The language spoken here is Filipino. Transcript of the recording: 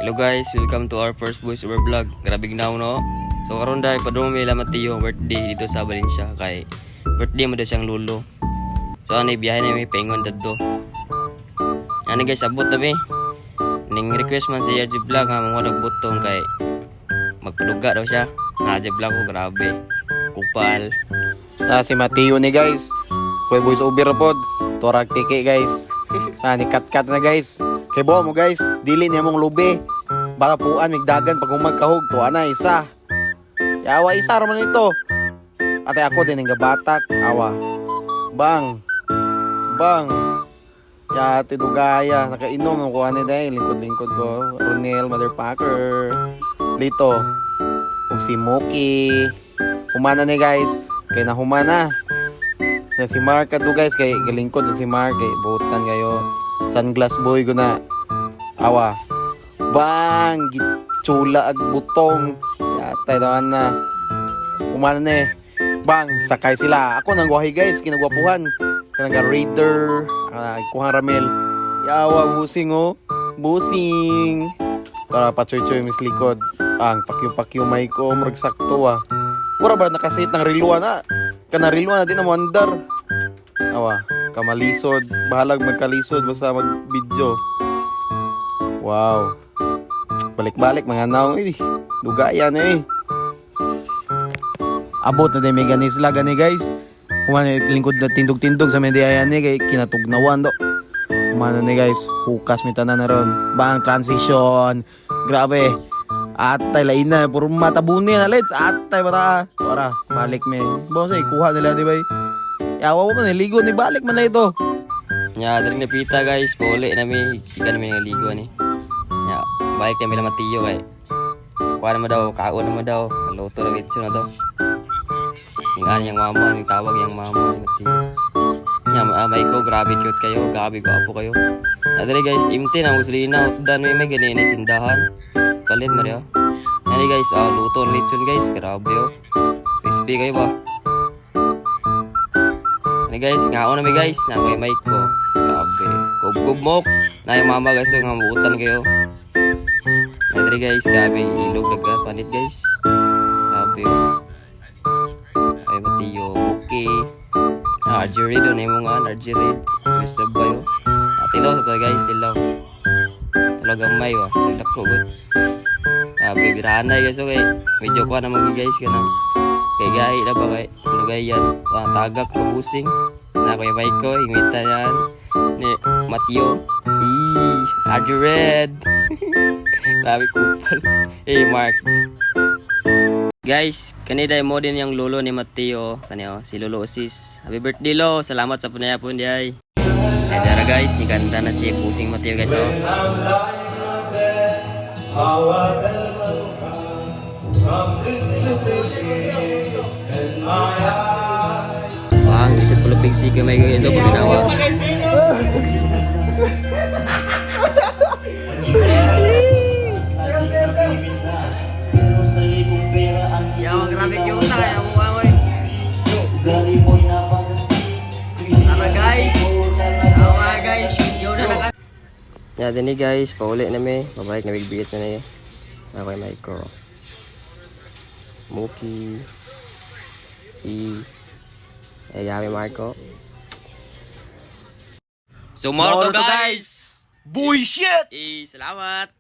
Hello guys, welcome to our first voiceover vlog. Grabe ginaw no. So karon dai padung may Mateo birthday dito sa Valencia kay birthday mo daw siyang lulo. So ani biyahe na may pengon dadto. Ani guys abot na mi. Ning request man si RJ Vlog nga mo butong kay magpaduga daw siya. Na RJ Vlog ko grabe. Kupal. Si Mateo ni guys. Kuy voiceover pod. Torag tiki guys. Ni kat na guys. Kay buo mo guys, dili niya mong lubi. Baka puan migdagan pag umagkahog to ana isa. Yawa isa ra man ito. Ate ako din nga batak, awa. Bang. Ya ate dugaya, nakainom ng kuha ni dai lingkod ko. Ronel motherfucker. Lito. Ug si Moki. Humana ni guys. Kay nahumana. Na si Mark ato guys kay galingkod si Mark kay butan kayo. Sunglass boy ko na. Awa. Bang! Chula ag butong. Yatay daw na. Umana na Bang! Sakay sila. Ako nang guwahay guys. Kinagwapuhan. Kanang raider. Kuhang ramel. Yawa busing oh. Busing. Tara patsoy-choy mis likod. Ang pakyo-pakyo may ko. Murag sakto ah. Mura ba nakasit ng riluan na? Kanariluan na din na mo andar. Awa. Kamalisod, bahalag magkalisod basta mag-video. Wow. Balik-balik mga naong dugaya na Abot na din may gani sila gani guys. Kumana lingkod na tindog-tindog sa mediayan ni kay kinatugnawan do. Kumana ni guys, hukas mi tanan na ron. Bang transition. Grabe. Atay lain na puro matabuni na let's atay para balik mi. Bosay kuha nila di ba? Yawa mo pa niligo ni balik man na ito. Nya diri na pita guys, pauli na mi ikan mi naligo ni. Nya balik na mi Mateo kay. Kuha na mo daw, kaon na mo daw. Luto na gitso na daw. Ingan yang mama, ning tawag yang mama ni Mateo. Nya may ko grabe cute kayo, grabe gwapo kayo. Na diri guys, imti na muslina utdan may ganini tindahan. Palit mo rin Yan guys, luto ng lechon guys. Grabe crispy kayo ba? Yan guys, ngaon na mi guys. Na may mic ko. Grabe. Kub-kub mo. Na yung mama guys, yung mamuutan kayo. Yan diri guys, grabe. Ilog nagkapanit guys. Grabe ay Mateo. Okay. RJ Reid o na yung mga RJ Reid. Mr. Bayo. Tilaw sa guys, tilaw. Talagang may sagdak ko good. Bibirahan na guys, okay. Medyo ko na mag-guys ka na. Kay gahi na ba kay lugay yan. Tagak na busing. Na kay Maiko, hingwita yan. Ni Mateo. RJ Red. Grabe kupal. Mark. Guys, kanina mo din yung lolo ni Mateo. Kanina si Lolo Osis. Happy birthday lo. Salamat sa punayapon di ay. Kaya guys, ganda na si pusing Mateo guys Ang isip pala pigsi ka may guys pag ginawa. Yawa grabe yung sa kaya mo kamoy. Tara guys. Yawa guys. Yun na lang. Yan din guys, pauli na may. Mabalik na bigbigit sa na yun. Okay, micro. Muki. Yami Marco. So, more to guys! Bullshit! Salamat!